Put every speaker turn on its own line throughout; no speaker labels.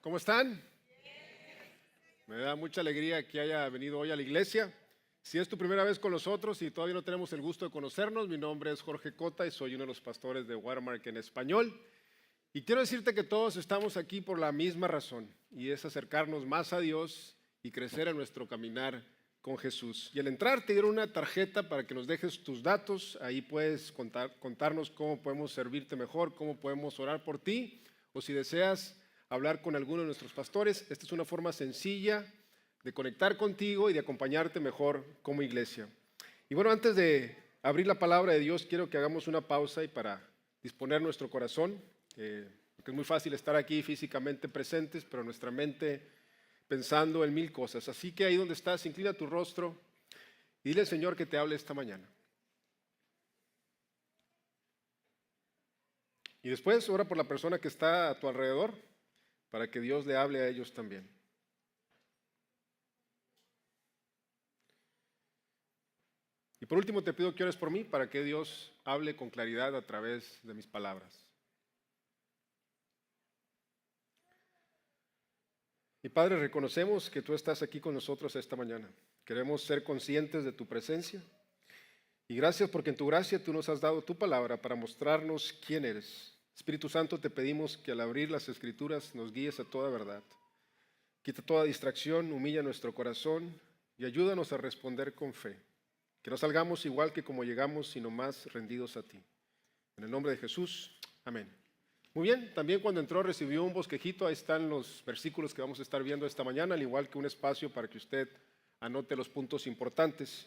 ¿Cómo están? Me da mucha alegría que haya venido hoy a la iglesia. Si es tu primera vez con nosotros y todavía no tenemos el gusto de conocernos, mi nombre es Jorge Cota y soy uno de los pastores de Watermark en español. Y quiero decirte que todos estamos aquí por la misma razón, y es acercarnos más a Dios y crecer en nuestro caminar con Jesús. Y al entrar te dieron una tarjeta para que nos dejes tus datos. Ahí puedes contarnos cómo podemos servirte mejor, cómo podemos orar por ti, o si deseas hablar con alguno de nuestros pastores. Esta es una forma sencilla de conectar contigo y de acompañarte mejor como iglesia. Y bueno, antes de abrir la palabra de Dios, quiero que hagamos una pausa y para disponer nuestro corazón, porque es muy fácil estar aquí físicamente presentes, pero nuestra mente pensando en mil cosas. Así que ahí donde estás, inclina tu rostro y dile al Señor que te hable esta mañana. Y después ora por la persona que está a tu alrededor, para que Dios le hable a ellos también. Y por último te pido que ores por mí para que Dios hable con claridad a través de mis palabras. Y Padre, reconocemos que tú estás aquí con nosotros esta mañana. Queremos ser conscientes de tu presencia. Y gracias porque en tu gracia tú nos has dado tu palabra para mostrarnos quién eres. Espíritu Santo, te pedimos que al abrir las Escrituras nos guíes a toda verdad. Quita toda distracción, humilla nuestro corazón y ayúdanos a responder con fe. Que no salgamos igual que como llegamos, sino más rendidos a ti. En el nombre de Jesús, amén. Muy bien, también cuando entró recibió un bosquejito. Ahí están los versículos que vamos a estar viendo esta mañana, al igual que un espacio para que usted anote los puntos importantes.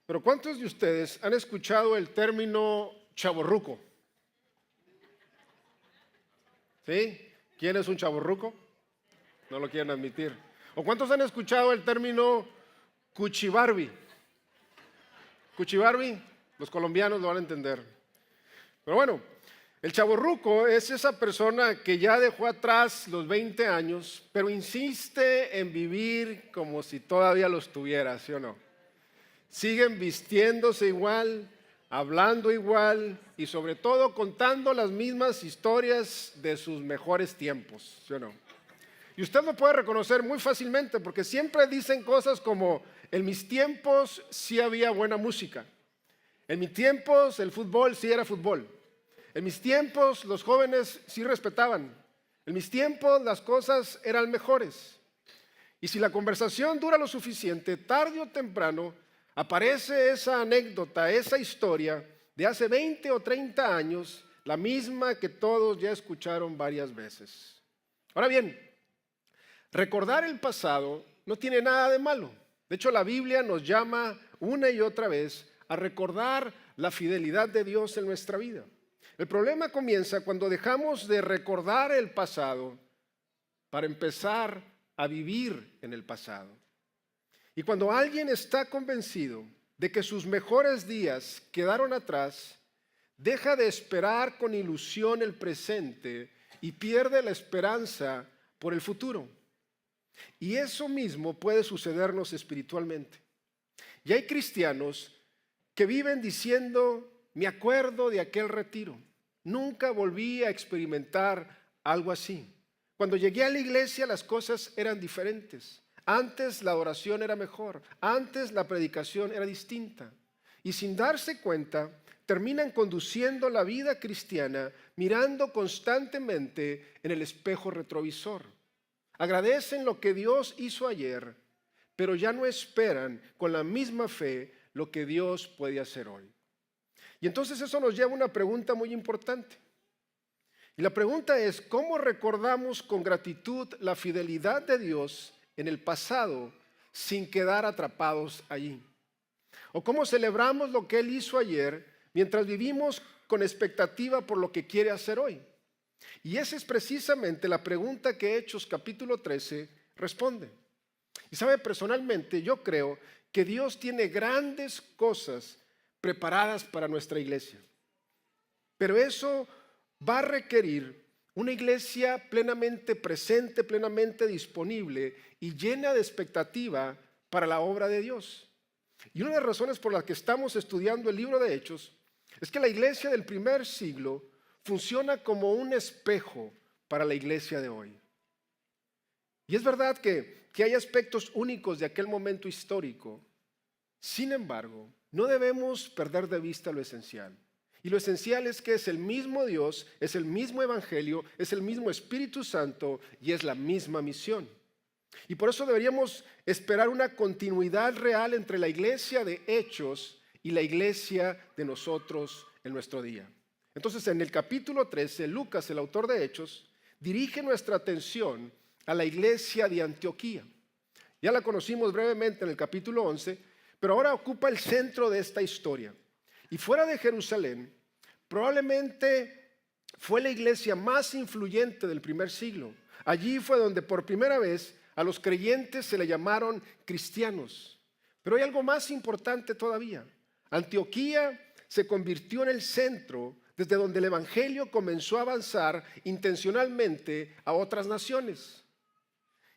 Pero ¿cuántos de ustedes han escuchado el término chavorruco? ¿Sí? ¿Quién es un chavorruco? No lo quieren admitir. ¿O cuántos han escuchado el término cuchibarbi? Cuchibarbi, los colombianos lo van a entender. Pero bueno, el chavorruco es esa persona que ya dejó atrás los 20 años, pero insiste en vivir como si todavía los tuviera, ¿sí o no? Siguen vistiéndose igual, hablando igual y sobre todo contando las mismas historias de sus mejores tiempos, ¿sí o no? Y usted lo puede reconocer muy fácilmente porque siempre dicen cosas como: en mis tiempos sí había buena música, en mis tiempos el fútbol sí era fútbol, en mis tiempos los jóvenes sí respetaban, en mis tiempos las cosas eran mejores. Y si la conversación dura lo suficiente, tarde o temprano aparece esa anécdota, esa historia de hace 20 o 30 años, la misma que todos ya escucharon varias veces. Ahora bien, recordar el pasado no tiene nada de malo. De hecho, la Biblia nos llama una y otra vez a recordar la fidelidad de Dios en nuestra vida. El problema comienza cuando dejamos de recordar el pasado para empezar a vivir en el pasado. Y cuando alguien está convencido de que sus mejores días quedaron atrás, deja de esperar con ilusión el presente y pierde la esperanza por el futuro. Y eso mismo puede sucedernos espiritualmente. Y hay cristianos que viven diciendo: me acuerdo de aquel retiro, nunca volví a experimentar algo así. Cuando llegué a la iglesia las cosas eran diferentes. Antes la oración era mejor, antes la predicación era distinta. Y sin darse cuenta, terminan conduciendo la vida cristiana mirando constantemente en el espejo retrovisor. Agradecen lo que Dios hizo ayer, pero ya no esperan con la misma fe lo que Dios puede hacer hoy. Y entonces eso nos lleva a una pregunta muy importante. Y la pregunta es: ¿cómo recordamos con gratitud la fidelidad de Dios en el pasado sin quedar atrapados allí? ¿O cómo celebramos lo que Él hizo ayer mientras vivimos con expectativa por lo que quiere hacer hoy? Y esa es precisamente la pregunta que Hechos capítulo 13 responde. Y sabe, personalmente yo creo que Dios tiene grandes cosas preparadas para nuestra iglesia. Pero eso va a requerir una iglesia plenamente presente, plenamente disponible y llena de expectativa para la obra de Dios. Y una de las razones por las que estamos estudiando el libro de Hechos es que la iglesia del primer siglo funciona como un espejo para la iglesia de hoy. Y es verdad que hay aspectos únicos de aquel momento histórico. Sin embargo, no debemos perder de vista lo esencial. Y lo esencial es que es el mismo Dios, es el mismo Evangelio, es el mismo Espíritu Santo y es la misma misión. Y por eso deberíamos esperar una continuidad real entre la iglesia de Hechos y la iglesia de nosotros en nuestro día. Entonces, en el capítulo 13, Lucas, el autor de Hechos, dirige nuestra atención a la iglesia de Antioquía. Ya la conocimos brevemente en el capítulo 11, pero ahora ocupa el centro de esta historia. Y fuera de Jerusalén, probablemente fue la iglesia más influyente del primer siglo. Allí fue donde por primera vez a los creyentes se le llamaron cristianos. Pero hay algo más importante todavía. Antioquía se convirtió en el centro desde donde el evangelio comenzó a avanzar intencionalmente a otras naciones.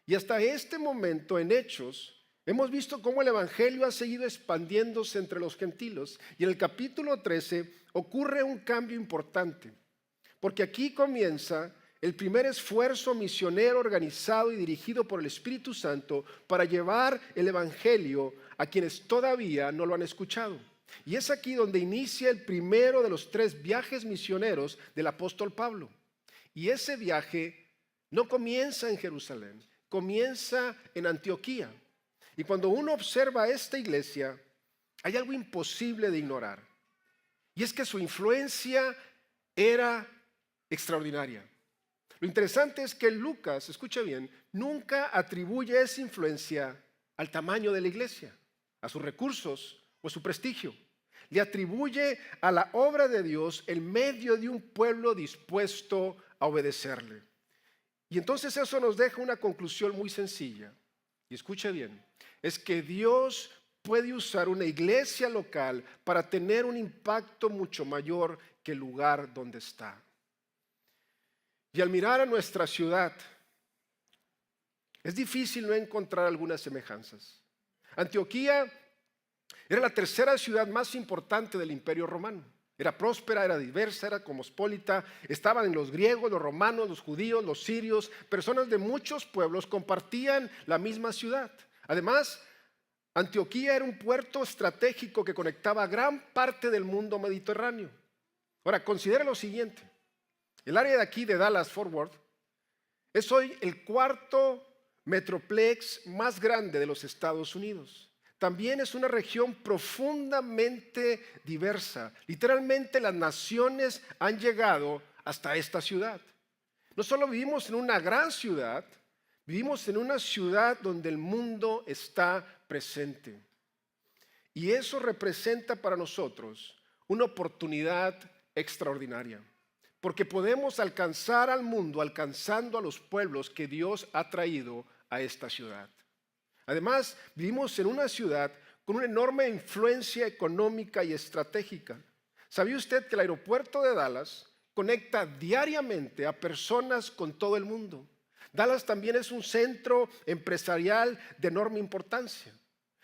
Y hasta este momento en Hechos hemos visto cómo el evangelio ha seguido expandiéndose entre los gentiles. Y en el capítulo 13 ocurre un cambio importante, porque aquí comienza el primer esfuerzo misionero organizado y dirigido por el Espíritu Santo para llevar el evangelio a quienes todavía no lo han escuchado. Y es aquí donde inicia el primero de los 3 viajes misioneros del apóstol Pablo. Y ese viaje no comienza en Jerusalén, comienza en Antioquía. Y cuando uno observa esta iglesia, hay algo imposible de ignorar. Y es que su influencia era extraordinaria. Lo interesante es que Lucas, escuche bien, nunca atribuye esa influencia al tamaño de la iglesia, a sus recursos o a su prestigio. Le atribuye a la obra de Dios en medio de un pueblo dispuesto a obedecerle. Y entonces eso nos deja una conclusión muy sencilla. Y escuche bien, es que Dios puede usar una iglesia local para tener un impacto mucho mayor que el lugar donde está. Y al mirar a nuestra ciudad, es difícil no encontrar algunas semejanzas. Antioquía era la tercera ciudad más importante del Imperio Romano. Era próspera, era diversa, era cosmopolita. Estaban en los griegos, los romanos, los judíos, los sirios. Personas de muchos pueblos compartían la misma ciudad. Además, Antioquía era un puerto estratégico que conectaba gran parte del mundo mediterráneo. Ahora, considere lo siguiente. El área de aquí de Dallas-Fort Worth es hoy el 4º metroplex más grande de los Estados Unidos. También es una región profundamente diversa. Literalmente las naciones han llegado hasta esta ciudad. No solo vivimos en una gran ciudad, vivimos en una ciudad donde el mundo está presente. Y eso representa para nosotros una oportunidad extraordinaria. Porque podemos alcanzar al mundo alcanzando a los pueblos que Dios ha traído a esta ciudad. Además, vivimos en una ciudad con una enorme influencia económica y estratégica. ¿Sabía usted que el aeropuerto de Dallas conecta diariamente a personas con todo el mundo? Dallas también es un centro empresarial de enorme importancia.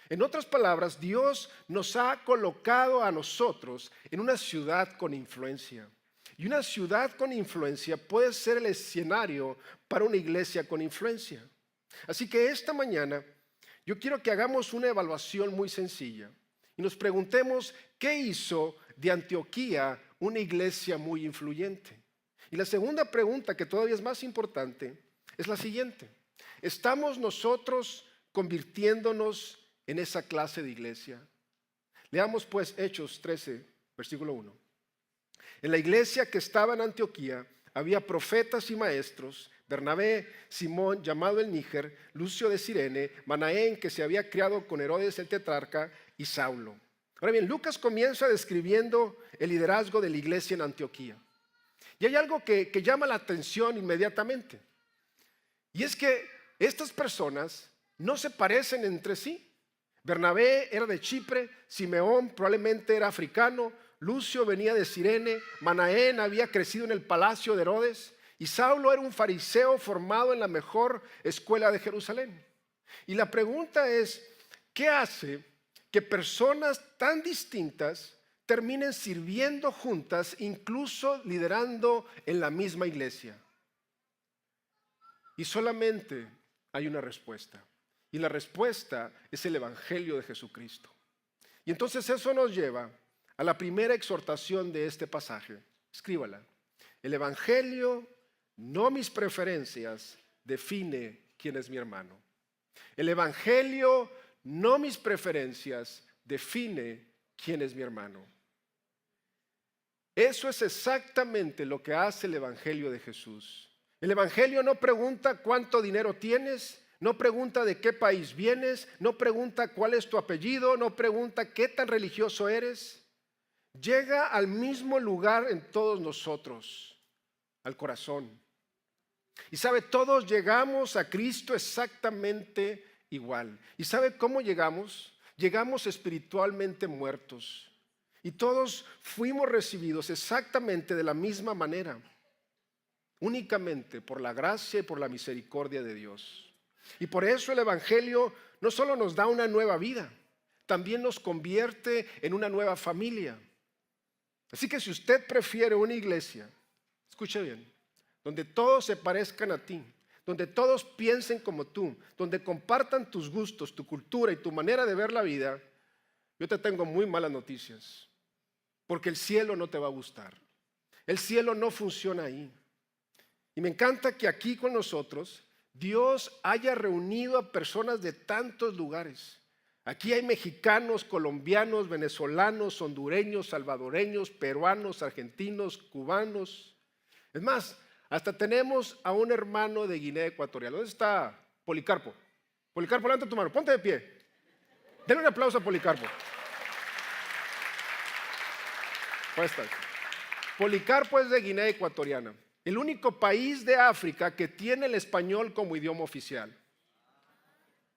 En otras palabras, Dios nos ha colocado a nosotros en una ciudad con influencia. Y una ciudad con influencia puede ser el escenario para una iglesia con influencia. Así que esta mañana yo quiero que hagamos una evaluación muy sencilla y nos preguntemos qué hizo de Antioquía una iglesia muy influyente. Y la segunda pregunta, que todavía es más importante, es la siguiente: ¿estamos nosotros convirtiéndonos en esa clase de iglesia? Leamos pues Hechos 13, versículo 1. En la iglesia que estaba en Antioquía había profetas y maestros: Bernabé, Simón, llamado el Níger, Lucio de Cirene, Manaén, que se había criado con Herodes el tetrarca, y Saulo. Ahora bien, Lucas comienza describiendo el liderazgo de la iglesia en Antioquía. Y hay algo que llama la atención inmediatamente. Y es que estas personas no se parecen entre sí. Bernabé era de Chipre, Simeón probablemente era africano, Lucio venía de Cirene, Manaén había crecido en el palacio de Herodes y Saulo era un fariseo formado en la mejor escuela de Jerusalén. Y la pregunta es, ¿qué hace que personas tan distintas terminen sirviendo juntas, incluso liderando en la misma iglesia? Y solamente hay una respuesta. Y la respuesta es el Evangelio de Jesucristo. Y entonces eso nos lleva a la primera exhortación de este pasaje. Escríbala. El Evangelio, no mis preferencias, define quién es mi hermano. El Evangelio, no mis preferencias, define quién es mi hermano. Eso es exactamente lo que hace el Evangelio de Jesús. El Evangelio no pregunta cuánto dinero tienes, no pregunta de qué país vienes, no pregunta cuál es tu apellido, no pregunta qué tan religioso eres. Llega al mismo lugar en todos nosotros, al corazón. Y sabe, todos llegamos a Cristo exactamente igual. ¿Y sabe cómo llegamos? Llegamos espiritualmente muertos. Y todos fuimos recibidos exactamente de la misma manera, únicamente por la gracia y por la misericordia de Dios. Y por eso el Evangelio no solo nos da una nueva vida, también nos convierte en una nueva familia. Así que si usted prefiere una iglesia, escuche bien, donde todos se parezcan a ti, donde todos piensen como tú, donde compartan tus gustos, tu cultura y tu manera de ver la vida, yo te tengo muy malas noticias. Porque el cielo no te va a gustar. El cielo no funciona ahí. Y me encanta que aquí con nosotros Dios haya reunido a personas de tantos lugares. Aquí hay mexicanos, colombianos, venezolanos, hondureños, salvadoreños, peruanos, argentinos, cubanos. Es más, hasta tenemos a un hermano de Guinea Ecuatorial. ¿Dónde está Policarpo? Policarpo, levanta tu mano, ponte de pie. Denle un aplauso a Policarpo. Policarpo es de Guinea Ecuatoriana, el único país de África que tiene el español como idioma oficial.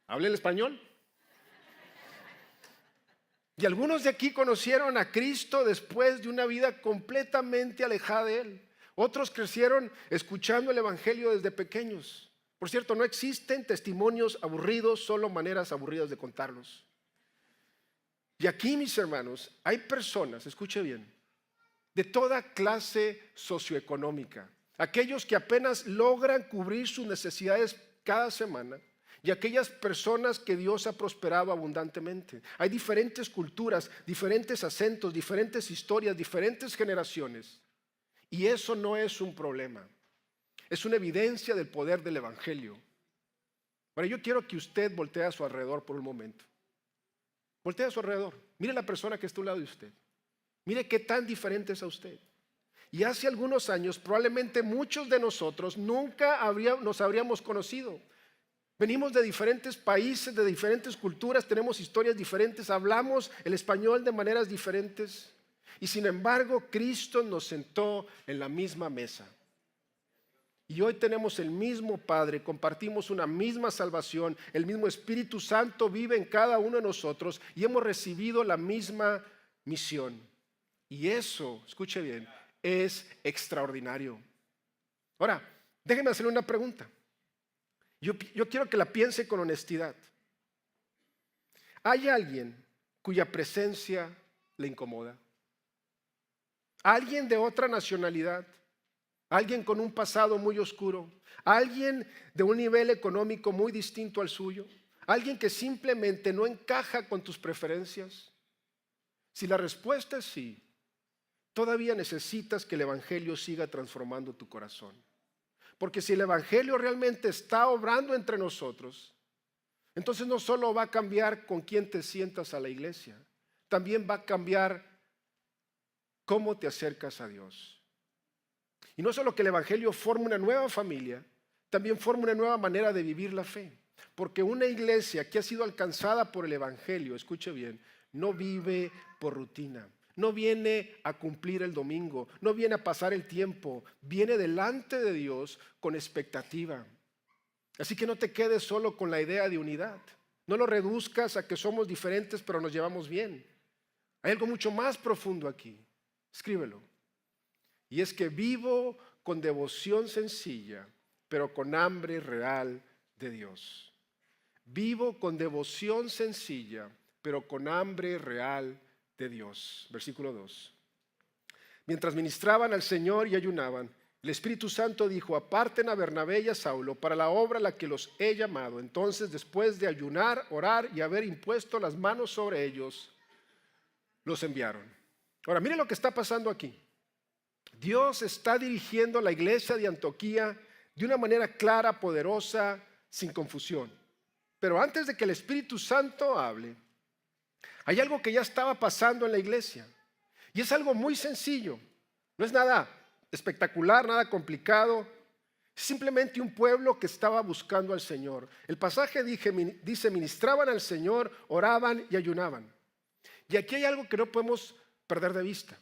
¿Habla el español? Y algunos de aquí conocieron a Cristo después de una vida completamente alejada de Él. Otros crecieron escuchando el Evangelio desde pequeños. Por cierto, no existen testimonios aburridos, solo maneras aburridas de contarlos. Y aquí, mis hermanos, hay personas, escuche bien, de toda clase socioeconómica, aquellos que apenas logran cubrir sus necesidades cada semana y aquellas personas que Dios ha prosperado abundantemente. Hay diferentes culturas, diferentes acentos, diferentes historias, diferentes generaciones, y eso no es un problema, es una evidencia del poder del Evangelio. Ahora yo quiero que usted voltee a su alrededor por un momento. Voltee a su alrededor, mire la persona que está a un lado de usted. Mire qué tan diferente es a usted. Y hace algunos años probablemente muchos de nosotros nunca nos habríamos conocido. Venimos de diferentes países, de diferentes culturas, tenemos historias diferentes, hablamos el español de maneras diferentes. Y sin embargo, Cristo nos sentó en la misma mesa. Y hoy tenemos el mismo Padre, compartimos una misma salvación, el mismo Espíritu Santo vive en cada uno de nosotros y hemos recibido la misma misión. Y eso, escuche bien, es extraordinario. Ahora, déjeme hacerle una pregunta. Yo quiero que la piense con honestidad. ¿Hay alguien cuya presencia le incomoda? ¿Alguien de otra nacionalidad? ¿Alguien con un pasado muy oscuro? ¿Alguien de un nivel económico muy distinto al suyo? ¿Alguien que simplemente no encaja con tus preferencias? Si la respuesta es sí, todavía necesitas que el Evangelio siga transformando tu corazón. Porque si el Evangelio realmente está obrando entre nosotros, entonces no solo va a cambiar con quién te sientas a la iglesia, también va a cambiar cómo te acercas a Dios. Y no solo que el Evangelio forme una nueva familia, también forma una nueva manera de vivir la fe. Porque una iglesia que ha sido alcanzada por el Evangelio, escuche bien, no vive por rutina. No viene a cumplir el domingo, no viene a pasar el tiempo, viene delante de Dios con expectativa. Así que no te quedes solo con la idea de unidad. No lo reduzcas a que somos diferentes pero nos llevamos bien. Hay algo mucho más profundo aquí. Escríbelo. Y es que vivo con devoción sencilla, pero con hambre real de Dios. Vivo con devoción sencilla, pero con hambre real de Dios. Versículo 2. Mientras ministraban al Señor y ayunaban, El Espíritu Santo dijo: aparten a Bernabé y a Saulo para la obra a la que los he llamado. Entonces, después de ayunar, orar y haber impuesto las manos sobre ellos, los enviaron. Ahora, mire lo que está pasando aquí. Dios está dirigiendo a la iglesia de Antioquía de una manera clara, poderosa, sin confusión. Pero antes de que el Espíritu Santo hable, hay algo que ya estaba pasando en la iglesia. Y es algo muy sencillo. No es nada espectacular, nada complicado. Es simplemente un pueblo que estaba buscando al Señor. El pasaje dice: ministraban al Señor, oraban y ayunaban. Y aquí hay algo que no podemos perder de vista.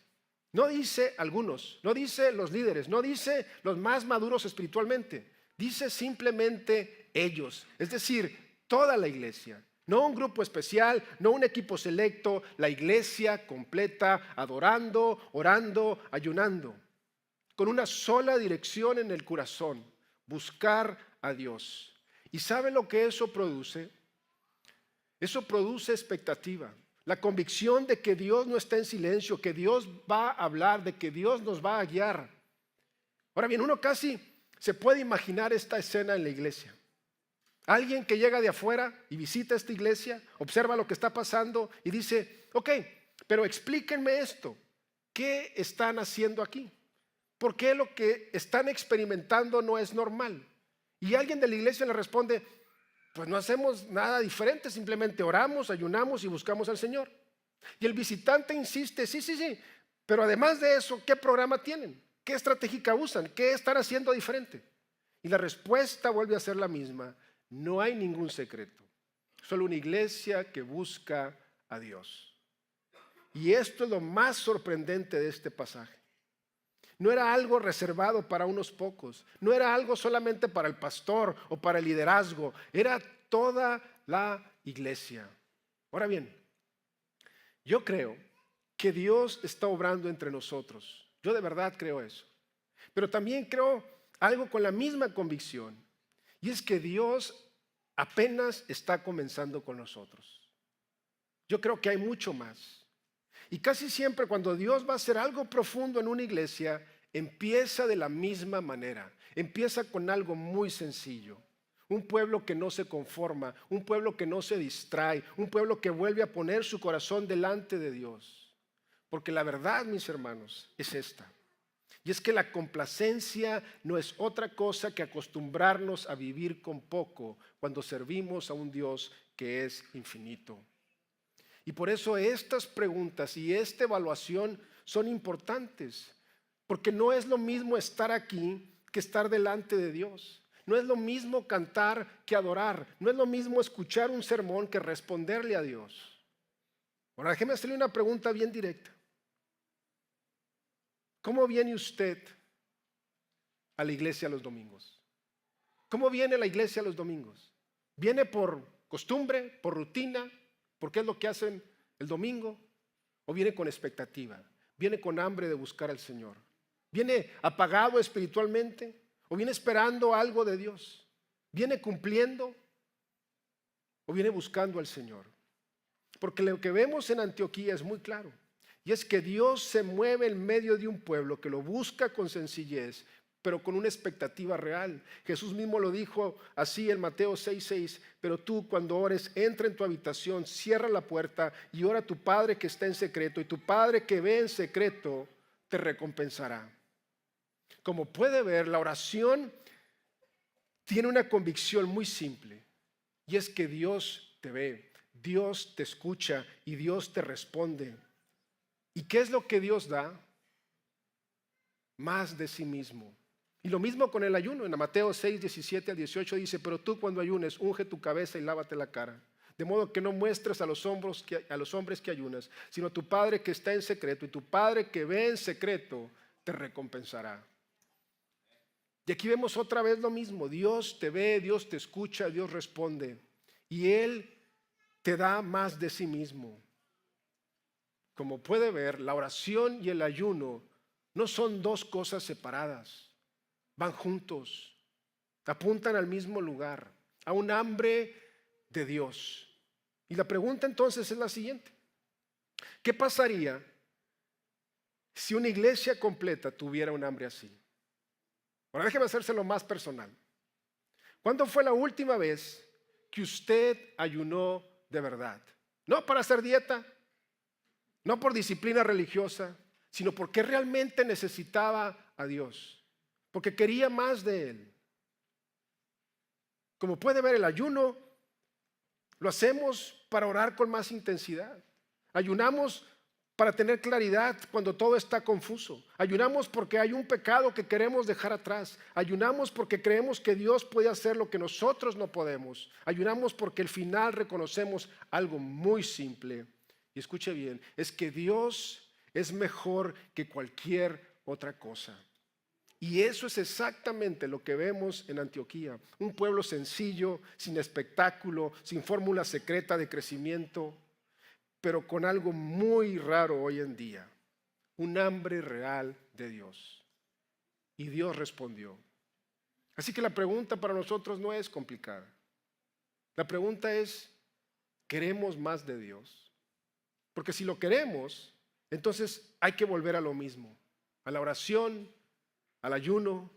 No dice algunos, no dice los líderes, no dice los más maduros espiritualmente. Dice simplemente ellos, es decir, toda la iglesia. No un grupo especial, no un equipo selecto, la iglesia completa, adorando, orando, ayunando, con una sola dirección en el corazón: buscar a Dios. ¿Y sabe lo que eso produce? Eso produce expectativa. La convicción de que Dios no está en silencio, que Dios va a hablar, de que Dios nos va a guiar. Ahora bien, uno casi se puede imaginar esta escena en la iglesia. Alguien que llega de afuera y visita esta iglesia, observa lo que está pasando y dice: ok, pero explíquenme esto. ¿Qué están haciendo aquí? ¿Por qué lo que están experimentando no es normal? Y alguien de la iglesia le responde: pues no hacemos nada diferente, simplemente oramos, ayunamos y buscamos al Señor. Y el visitante insiste: sí, pero además de eso, ¿qué programa tienen? ¿Qué estrategia usan? ¿Qué están haciendo diferente? Y la respuesta vuelve a ser la misma: no hay ningún secreto, solo una iglesia que busca a Dios. Y esto es lo más sorprendente de este pasaje. No era algo reservado para unos pocos, no era algo solamente para el pastor o para el liderazgo, era toda la iglesia. Ahora bien, yo creo que Dios está obrando entre nosotros. Yo de verdad creo eso. Pero también creo algo con la misma convicción, y es que Dios apenas está comenzando con nosotros. Yo creo que hay mucho más. Y casi siempre cuando Dios va a hacer algo profundo en una iglesia, empieza de la misma manera. Empieza con algo muy sencillo. Un pueblo que no se conforma, un pueblo que no se distrae, un pueblo que vuelve a poner su corazón delante de Dios. Porque la verdad, mis hermanos, es esta. Y es que la complacencia no es otra cosa que acostumbrarnos a vivir con poco cuando servimos a un Dios que es infinito. Y por eso estas preguntas y esta evaluación son importantes, porque no es lo mismo estar aquí que estar delante de Dios. No es lo mismo cantar que adorar. No es lo mismo escuchar un sermón que responderle a Dios. Ahora déjeme hacerle una pregunta bien directa. ¿Cómo viene usted a la iglesia los domingos? ¿Cómo viene a la iglesia los domingos? ¿Viene por costumbre, por rutina, porque es lo que hacen el domingo? ¿O viene con expectativa? ¿Viene con hambre de buscar al Señor? ¿Viene apagado espiritualmente? ¿O viene esperando algo de Dios? ¿Viene cumpliendo? ¿O viene buscando al Señor? Porque lo que vemos en Antioquía es muy claro. Y es que Dios se mueve en medio de un pueblo que lo busca con sencillez, pero con una expectativa real. Jesús mismo lo dijo así en Mateo 6:6: pero tú, cuando ores, entra en tu habitación, cierra la puerta y ora a tu Padre que está en secreto, y tu Padre que ve en secreto te recompensará. Como puede ver, la oración tiene una convicción muy simple, y es que Dios te ve, Dios te escucha y Dios te responde. ¿Y qué es lo que Dios da? Más de sí mismo. Y lo mismo con el ayuno. En Mateo 6:17-18 dice: pero tú, cuando ayunes, unge tu cabeza y lávate la cara, de modo que no muestres a los hombres que ayunas, sino a tu Padre que está en secreto, y tu Padre que ve en secreto te recompensará. Y aquí vemos otra vez lo mismo. Dios te ve, Dios te escucha, Dios responde, y Él te da más de sí mismo. Como puede ver, la oración y el ayuno no son dos cosas separadas. Van juntos, apuntan al mismo lugar, a un hambre de Dios. Y la pregunta entonces es la siguiente: ¿qué pasaría si una iglesia completa tuviera un hambre así? Ahora déjeme hacérselo más personal. ¿Cuándo fue la última vez que usted ayunó de verdad? No para hacer dieta, no por disciplina religiosa, sino porque realmente necesitaba a Dios, porque quería más de Él. Como puede ver, el ayuno lo hacemos para orar con más intensidad. Ayunamos para tener claridad cuando todo está confuso. Ayunamos porque hay un pecado que queremos dejar atrás. Ayunamos porque creemos que Dios puede hacer lo que nosotros no podemos. Ayunamos porque al final reconocemos algo muy simple. Y escuche bien, es que Dios es mejor que cualquier otra cosa. Y eso es exactamente lo que vemos en Antioquía. Un pueblo sencillo, sin espectáculo, sin fórmula secreta de crecimiento, pero con algo muy raro hoy en día, un hambre real de Dios. Y Dios respondió. Así que la pregunta para nosotros no es complicada. La pregunta es, ¿queremos más de Dios? Porque si lo queremos, entonces hay que volver a lo mismo, a la oración, al ayuno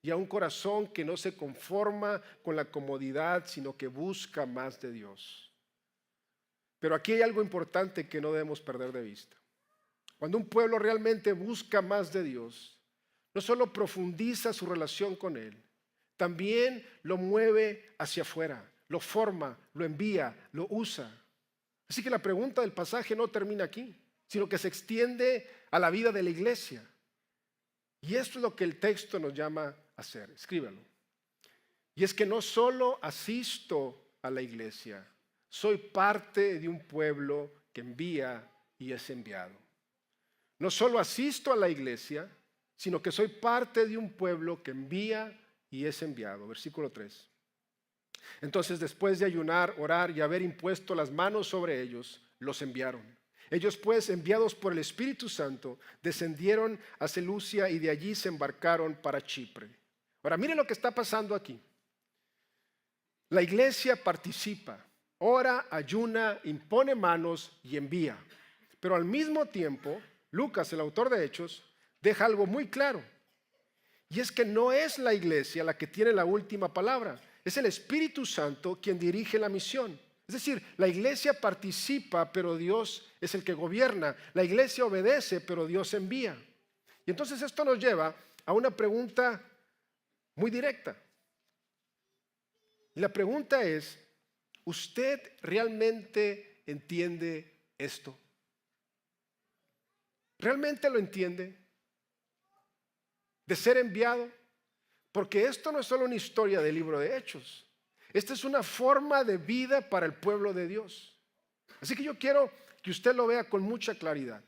y a un corazón que no se conforma con la comodidad, sino que busca más de Dios. Pero aquí hay algo importante que no debemos perder de vista. Cuando un pueblo realmente busca más de Dios, no solo profundiza su relación con Él, también lo mueve hacia afuera, lo forma, lo envía, lo usa. Así que la pregunta del pasaje no termina aquí, sino que se extiende a la vida de la iglesia. Y esto es lo que el texto nos llama a hacer. Escríbalo. Y es que no solo asisto a la iglesia, soy parte de un pueblo que envía y es enviado. No solo asisto a la iglesia, sino que soy parte de un pueblo que envía y es enviado. Versículo 3. Entonces, después de ayunar, orar y haber impuesto las manos sobre ellos, los enviaron. Ellos pues, enviados por el Espíritu Santo, descendieron a Seleucia y de allí se embarcaron para Chipre. Ahora, mire lo que está pasando aquí. La iglesia participa, ora, ayuna, impone manos y envía. Pero al mismo tiempo, Lucas, el autor de Hechos, deja algo muy claro. Y es que no es la iglesia la que tiene la última palabra. Es el Espíritu Santo quien dirige la misión. Es decir, la iglesia participa, pero Dios es el que gobierna. La iglesia obedece, pero Dios envía. Y entonces esto nos lleva a una pregunta muy directa. Y la pregunta es, ¿usted realmente entiende esto? ¿Realmente lo entiende? De ser enviado. Porque esto no es solo una historia del libro de Hechos. Esta es una forma de vida para el pueblo de Dios. Así que yo quiero que usted lo vea con mucha claridad.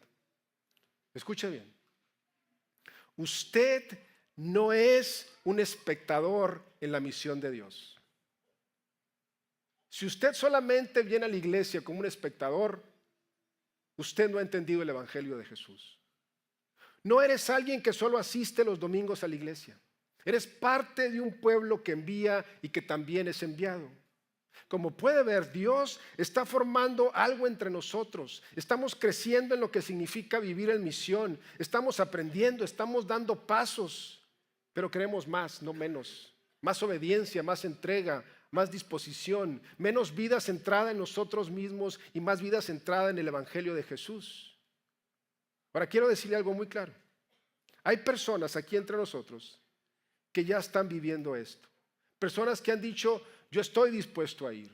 Escuche bien. Usted no es un espectador en la misión de Dios. Si usted solamente viene a la iglesia como un espectador, usted no ha entendido el Evangelio de Jesús. No eres alguien que solo asiste los domingos a la iglesia. Eres parte de un pueblo que envía y que también es enviado. Como puede ver, Dios está formando algo entre nosotros. Estamos creciendo en lo que significa vivir en misión. Estamos aprendiendo, estamos dando pasos, pero queremos más, no menos. Más obediencia, más entrega, más disposición, menos vida centrada en nosotros mismos y más vida centrada en el Evangelio de Jesús. Ahora quiero decirle algo muy claro. Hay personas aquí entre nosotros que ya están viviendo esto. Personas que han dicho, yo estoy dispuesto a ir.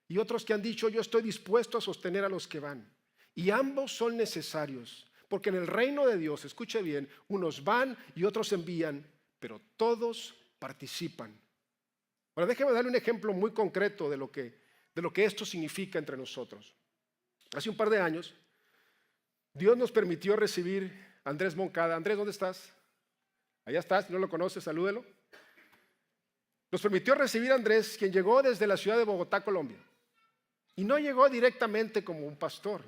Y otros que han dicho, yo estoy dispuesto a sostener a los que van. Y ambos son necesarios, porque en el reino de Dios, escuche bien, unos van y otros envían, pero todos participan. Ahora déjeme darle un ejemplo muy concreto de lo que esto significa entre nosotros. Hace un par de años, Dios nos permitió recibir a Andrés Moncada. Andrés, ¿dónde estás? Allá estás, si no lo conoces, salúdelo. Nos permitió recibir a Andrés, quien llegó desde la ciudad de Bogotá, Colombia. Y no llegó directamente como un pastor,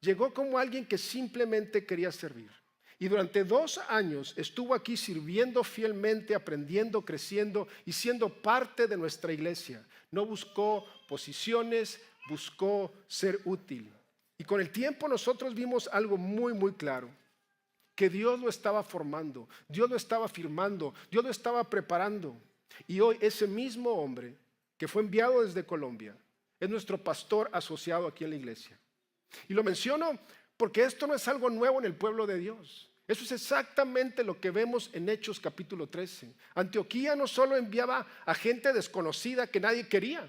llegó como alguien que simplemente quería servir. Y durante 2 años estuvo aquí sirviendo fielmente, aprendiendo, creciendo y siendo parte de nuestra iglesia. No buscó posiciones, buscó ser útil. Y con el tiempo nosotros vimos algo muy, muy claro. que Dios lo estaba formando, Dios lo estaba firmando, Dios lo estaba preparando. Y hoy ese mismo hombre que fue enviado desde Colombia es nuestro pastor asociado aquí en la iglesia. Y lo menciono porque esto no es algo nuevo en el pueblo de Dios. Eso es exactamente lo que vemos en Hechos capítulo 13. Antioquía no solo enviaba a gente desconocida que nadie quería.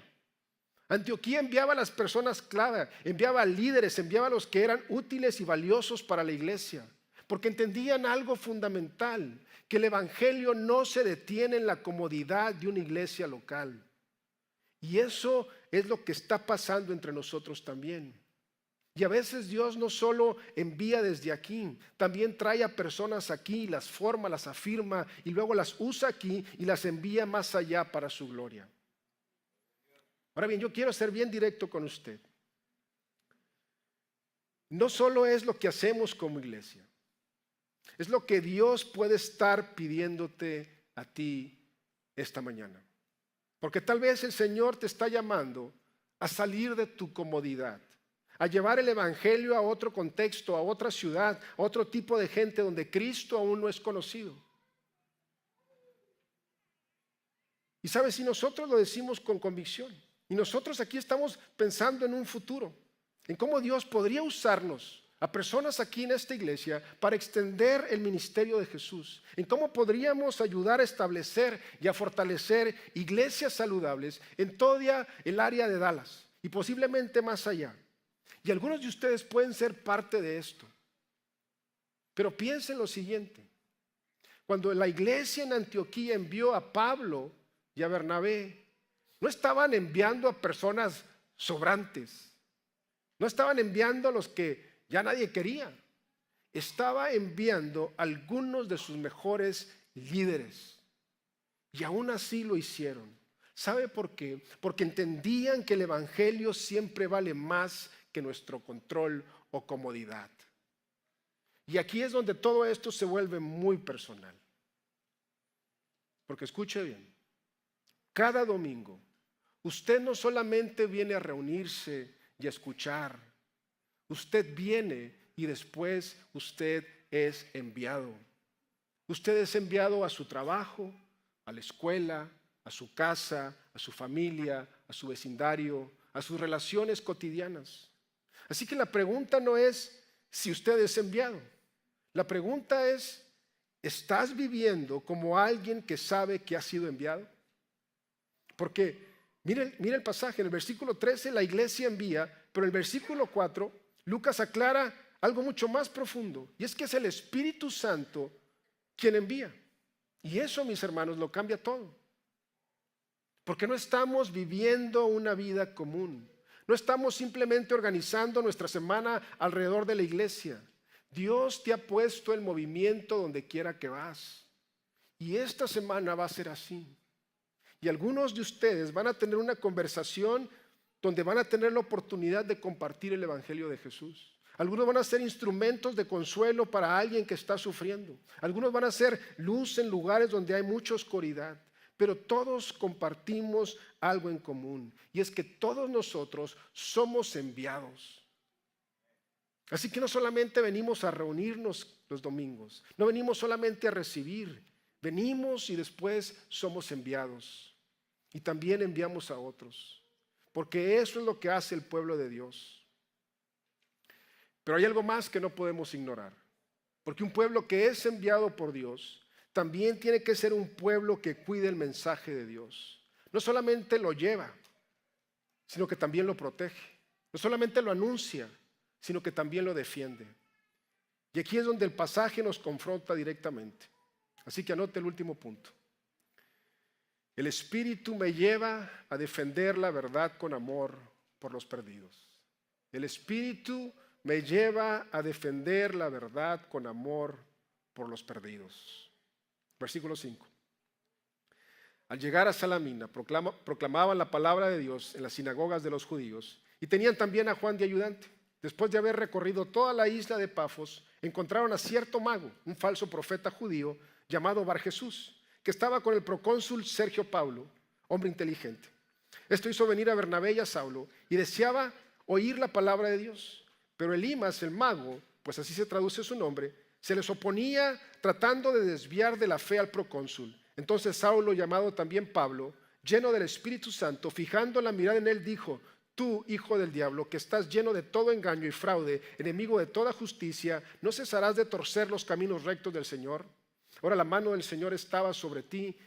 Antioquía enviaba a las personas clave, enviaba a líderes, enviaba a los que eran útiles y valiosos para la iglesia. Porque entendían algo fundamental, que el evangelio no se detiene en la comodidad de una iglesia local. Y eso es lo que está pasando entre nosotros también. Y a veces Dios no solo envía desde aquí, también trae a personas aquí, las forma, las afirma y luego las usa aquí y las envía más allá para su gloria. Ahora bien, yo quiero ser bien directo con usted. No solo es lo que hacemos como iglesia, es lo que Dios puede estar pidiéndote a ti esta mañana. Porque tal vez el Señor te está llamando a salir de tu comodidad, a llevar el evangelio a otro contexto, a otra ciudad, a otro tipo de gente donde Cristo aún no es conocido. Y sabes, si nosotros lo decimos con convicción, y nosotros aquí estamos pensando en un futuro, en cómo Dios podría usarnos a personas aquí en esta iglesia para extender el ministerio de Jesús, en cómo podríamos ayudar a establecer y a fortalecer iglesias saludables en toda el área de Dallas y posiblemente más allá. Y algunos de ustedes pueden ser parte de esto. Pero piensen lo siguiente: cuando la iglesia en Antioquía envió a Pablo y a Bernabé, no estaban enviando a personas sobrantes, no estaban enviando a los que ya nadie quería. Estaba enviando a algunos de sus mejores líderes. Y aún así lo hicieron. ¿Sabe por qué? Porque entendían que el evangelio siempre vale más que nuestro control o comodidad. Y aquí es donde todo esto se vuelve muy personal. Porque escuche bien, cada domingo usted no solamente viene a reunirse y a escuchar, usted viene y después usted es enviado. Usted es enviado a su trabajo, a la escuela, a su casa, a su familia, a su vecindario, a sus relaciones cotidianas. Así que la pregunta no es si usted es enviado. La pregunta es, ¿estás viviendo como alguien que sabe que ha sido enviado? Porque mire el pasaje, en el versículo 13 la iglesia envía, pero en el versículo 4 Lucas aclara algo mucho más profundo, y es que es el Espíritu Santo quien envía. Y eso, mis hermanos, lo cambia todo. Porque no estamos viviendo una vida común. No estamos simplemente organizando nuestra semana alrededor de la iglesia. Dios te ha puesto el movimiento donde quiera que vas. Y esta semana va a ser así. Y algunos de ustedes van a tener una conversación donde van a tener la oportunidad de compartir el evangelio de Jesús. Algunos van a ser instrumentos de consuelo para alguien que está sufriendo. Algunos van a ser luz en lugares donde hay mucha oscuridad. Pero todos compartimos algo en común, y es que todos nosotros somos enviados. Así que no solamente venimos a reunirnos los domingos, no venimos solamente a recibir, venimos y después somos enviados. Y también enviamos a otros, porque eso es lo que hace el pueblo de Dios. Pero hay algo más que no podemos ignorar, porque un pueblo que es enviado por Dios también tiene que ser un pueblo que cuide el mensaje de Dios. No solamente lo lleva, sino que también lo protege. No solamente lo anuncia, sino que también lo defiende. Y aquí es donde el pasaje nos confronta directamente. Así que anote el último punto. El Espíritu me lleva a defender la verdad con amor por los perdidos. El Espíritu me lleva a defender la verdad con amor por los perdidos. Versículo 5. Al llegar a Salamina, proclamaban la palabra de Dios en las sinagogas de los judíos y tenían también a Juan de ayudante. Después de haber recorrido toda la isla de Pafos, encontraron a cierto mago, un falso profeta judío llamado Bar Jesús, que estaba con el procónsul Sergio Paulo, hombre inteligente. Esto hizo venir a Bernabé y a Saulo y deseaba oír la palabra de Dios. Pero Elimas, el mago, pues así se traduce su nombre, se les oponía tratando de desviar de la fe al procónsul. Entonces Saulo, llamado también Pablo, lleno del Espíritu Santo, fijando la mirada en él, dijo: tú, hijo del diablo, que estás lleno de todo engaño y fraude, enemigo de toda justicia, ¿no cesarás de torcer los caminos rectos del Señor? Ahora la mano del Señor estaba sobre ti,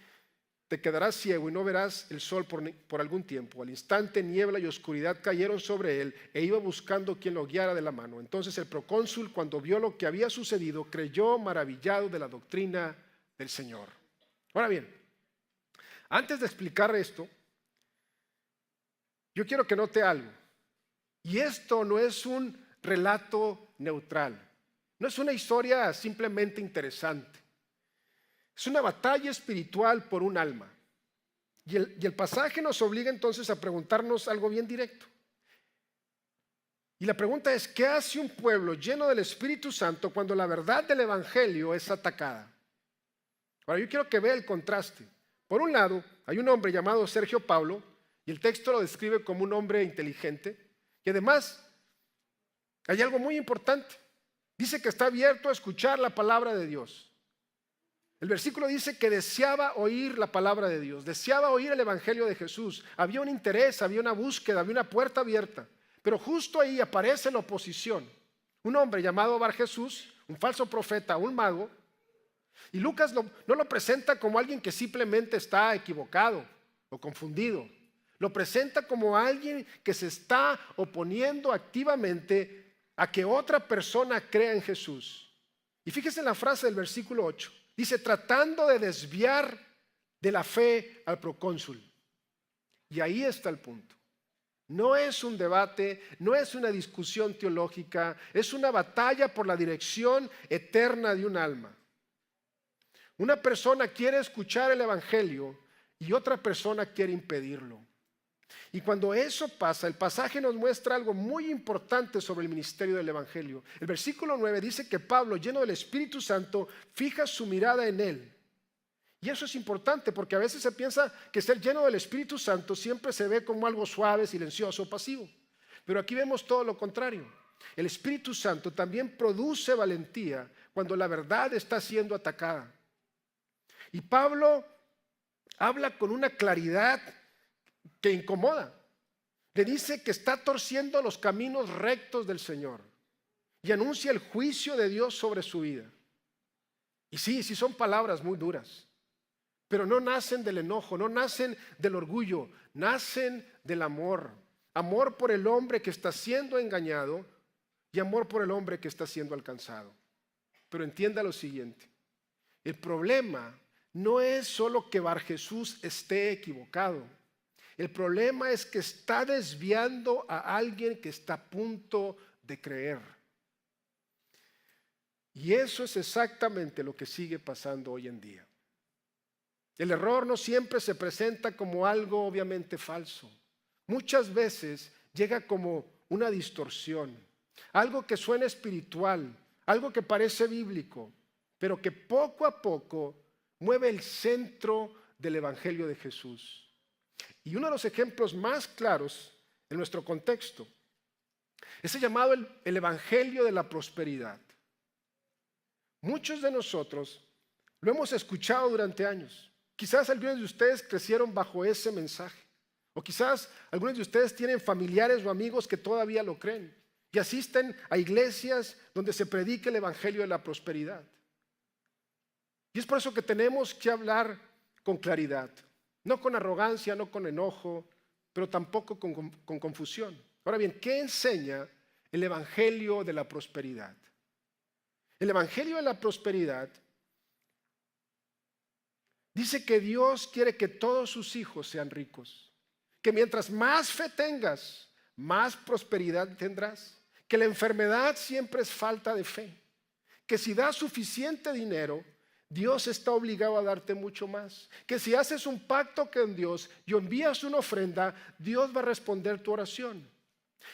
te quedarás ciego y no verás el sol por algún tiempo. Al instante niebla y oscuridad cayeron sobre él e iba buscando quien lo guiara de la mano. Entonces el procónsul, cuando vio lo que había sucedido, creyó maravillado de la doctrina del Señor. Ahora bien, antes de explicar esto, yo quiero que note algo. Y esto no es un relato neutral, no es una historia simplemente interesante. Es una batalla espiritual por un alma. Y el pasaje nos obliga entonces a preguntarnos algo bien directo. Y la pregunta es: ¿qué hace un pueblo lleno del Espíritu Santo cuando la verdad del Evangelio es atacada? Ahora yo quiero que vea el contraste. Por un lado, hay un hombre llamado Sergio Paulo, y el texto lo describe como un hombre inteligente, y además hay algo muy importante. Dice que está abierto a escuchar la palabra de Dios. El versículo dice que deseaba oír la palabra de Dios, deseaba oír el Evangelio de Jesús. Había un interés, había una búsqueda, había una puerta abierta. Pero justo ahí aparece la oposición. Un hombre llamado Bar Jesús, un falso profeta, un mago. Y Lucas no lo presenta como alguien que simplemente está equivocado o confundido. Lo presenta como alguien que se está oponiendo activamente a que otra persona crea en Jesús. Y fíjese en la frase del versículo 8. Dice: tratando de desviar de la fe al procónsul. Y ahí está el punto. No es un debate, no es una discusión teológica, es una batalla por la dirección eterna de un alma. Una persona quiere escuchar el Evangelio y otra persona quiere impedirlo. Y cuando eso pasa, el pasaje nos muestra algo muy importante sobre el ministerio del Evangelio. El versículo 9 dice que Pablo, lleno del Espíritu Santo, fija su mirada en él. Y eso es importante porque a veces se piensa que ser lleno del Espíritu Santo siempre se ve como algo suave, silencioso, pasivo. Pero aquí vemos todo lo contrario. El Espíritu Santo también produce valentía cuando la verdad está siendo atacada. Y Pablo habla con una claridad que incomoda. Le dice que está torciendo los caminos rectos del Señor y anuncia el juicio de Dios sobre su vida. Y sí son palabras muy duras, pero no nacen del enojo, no nacen del orgullo, nacen del amor. Amor por el hombre que está siendo engañado y amor por el hombre que está siendo alcanzado. Pero entienda lo siguiente: el problema no es solo que Bar Jesús esté equivocado. El problema es que está desviando a alguien que está a punto de creer. Y eso es exactamente lo que sigue pasando hoy en día. El error no siempre se presenta como algo obviamente falso. Muchas veces llega como una distorsión, algo que suena espiritual, algo que parece bíblico, pero que poco a poco mueve el centro del Evangelio de Jesús. Y uno de los ejemplos más claros en nuestro contexto es el llamado el Evangelio de la prosperidad. Muchos de nosotros lo hemos escuchado durante años. Quizás algunos de ustedes crecieron bajo ese mensaje. O quizás algunos de ustedes tienen familiares o amigos que todavía lo creen y asisten a iglesias donde se predica el Evangelio de la prosperidad. Y es por eso que tenemos que hablar con claridad. No con arrogancia, no con enojo, pero tampoco con confusión. Ahora bien, ¿qué enseña el Evangelio de la prosperidad? El Evangelio de la prosperidad dice que Dios quiere que todos sus hijos sean ricos, que mientras más fe tengas, más prosperidad tendrás, que la enfermedad siempre es falta de fe, que si das suficiente dinero, Dios está obligado a darte mucho más, que si haces un pacto con Dios y envías una ofrenda, Dios va a responder tu oración.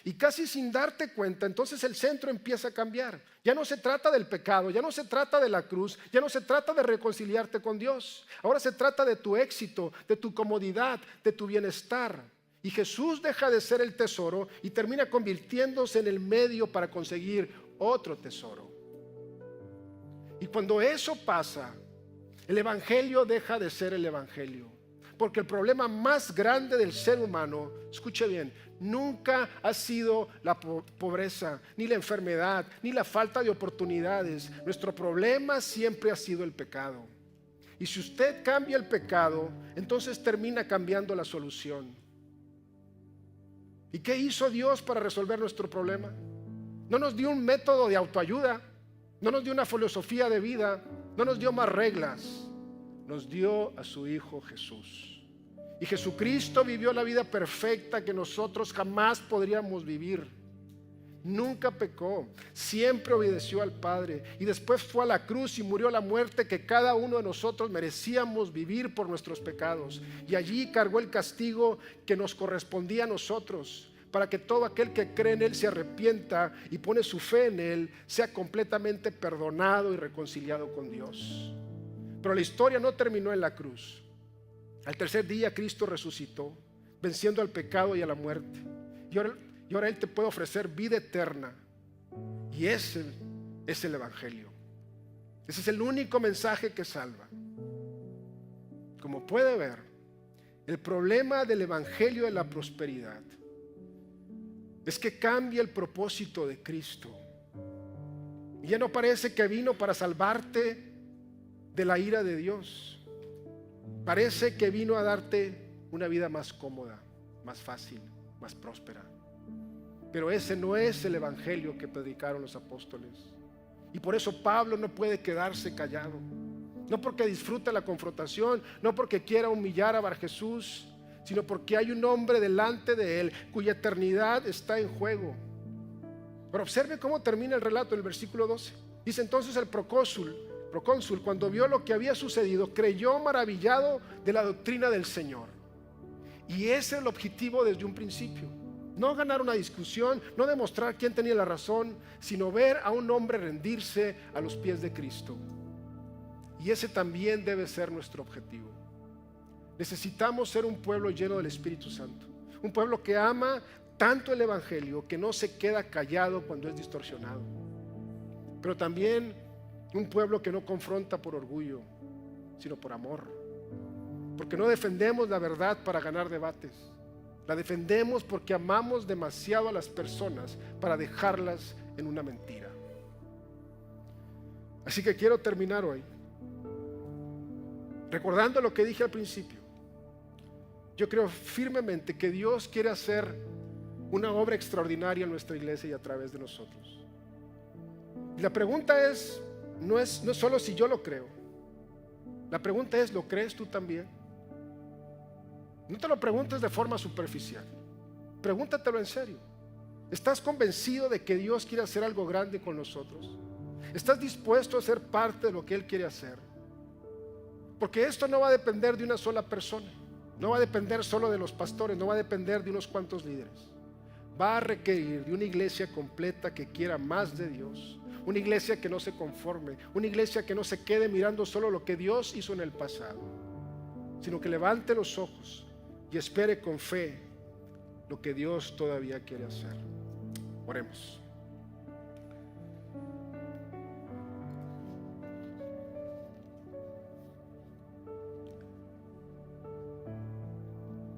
Y casi sin darte cuenta, entonces el centro empieza a cambiar. Ya no se trata del pecado, ya no se trata de la cruz, ya no se trata de reconciliarte con Dios. Ahora se trata de tu éxito, de tu comodidad, de tu bienestar. Y Jesús deja de ser el tesoro y termina convirtiéndose en el medio para conseguir otro tesoro. Y cuando eso pasa, el evangelio deja de ser el evangelio. Porque el problema más grande del ser humano, escuche bien, nunca ha sido la pobreza, ni la enfermedad, ni la falta de oportunidades. Nuestro problema siempre ha sido el pecado. Y si usted cambia el pecado, entonces termina cambiando la solución. ¿Y qué hizo Dios para resolver nuestro problema? No nos dio un método de autoayuda, no nos dio una filosofía de vida, no nos dio más reglas, nos dio a su Hijo Jesús. Y Jesucristo vivió la vida perfecta que nosotros jamás podríamos vivir. Nunca pecó, siempre obedeció al Padre y después fue a la cruz y murió la muerte que cada uno de nosotros merecíamos vivir por nuestros pecados. Y allí cargó el castigo que nos correspondía a nosotros, para que todo aquel que cree en Él se arrepienta y pone su fe en Él, sea completamente perdonado y reconciliado con Dios. Pero la historia no terminó en la cruz. Al tercer día Cristo resucitó, venciendo al pecado y a la muerte. Y ahora Él te puede ofrecer vida eterna. Y ese es el evangelio. Ese es el único mensaje que salva. Como puede ver, el problema del evangelio de la prosperidad es que cambia el propósito de Cristo. Y ya no parece que vino para salvarte de la ira de Dios. Parece que vino a darte una vida más cómoda, más fácil, más próspera. Pero ese no es el evangelio que predicaron los apóstoles. Y por eso Pablo no puede quedarse callado. No porque disfrute la confrontación, no porque quiera humillar a Bar Jesús, sino porque hay un hombre delante de él cuya eternidad está en juego. Pero observe cómo termina el relato del versículo 12. Dice: entonces el procónsul, cuando vio lo que había sucedido, creyó maravillado de la doctrina del Señor. Y ese es el objetivo desde un principio. No ganar una discusión, no demostrar quién tenía la razón, sino ver a un hombre rendirse a los pies de Cristo. Y ese también debe ser nuestro objetivo. Necesitamos ser un pueblo lleno del Espíritu Santo. Un pueblo que ama tanto el evangelio que no se queda callado cuando es distorsionado. Pero también un pueblo que no confronta por orgullo, sino por amor. Porque no defendemos la verdad para ganar debates. La defendemos porque amamos demasiado a las personas para dejarlas en una mentira. Así que quiero terminar hoy recordando lo que dije al principio. Yo creo firmemente que Dios quiere hacer una obra extraordinaria en nuestra iglesia y a través de nosotros. Y la pregunta no es solo si yo lo creo. La pregunta es: ¿lo crees tú también? No te lo preguntes de forma superficial. Pregúntatelo en serio. ¿Estás convencido de que Dios quiere hacer algo grande con nosotros? ¿Estás dispuesto a ser parte de lo que Él quiere hacer? Porque esto no va a depender de una sola persona. No va a depender solo de los pastores. No va a depender de unos cuantos líderes. Va a requerir de una iglesia completa que quiera más de Dios. Una iglesia que no se conforme. Una iglesia que no se quede mirando solo lo que Dios hizo en el pasado, sino que levante los ojos y espere con fe lo que Dios todavía quiere hacer. Oremos.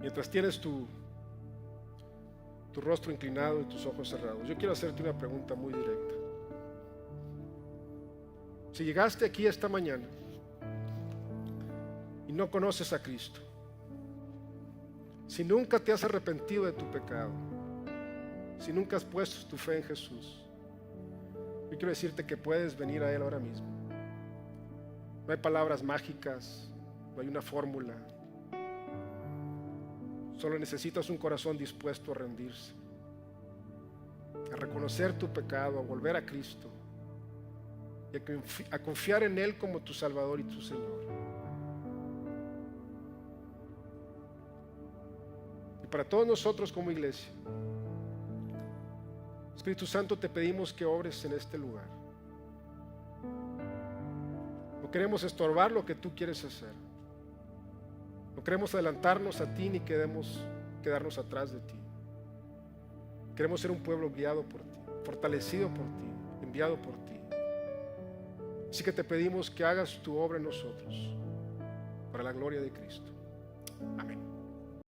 Mientras tienes tu rostro inclinado y tus ojos cerrados, yo quiero hacerte una pregunta muy directa. Si llegaste aquí esta mañana y no conoces a Cristo, si nunca te has arrepentido de tu pecado, si nunca has puesto tu fe en Jesús, yo quiero decirte que puedes venir a Él ahora mismo. No hay palabras mágicas, no hay una fórmula. Solo necesitas un corazón dispuesto a rendirse, a reconocer tu pecado, a volver a Cristo y a confiar en Él como tu Salvador y tu Señor. Y para todos nosotros como iglesia, Espíritu Santo, te pedimos que obres en este lugar. No queremos estorbar lo que tú quieres hacer. No queremos adelantarnos a ti ni queremos quedarnos atrás de ti. Queremos ser un pueblo guiado por ti, fortalecido por ti, enviado por ti. Así que te pedimos que hagas tu obra en nosotros, para la gloria de Cristo. Amén.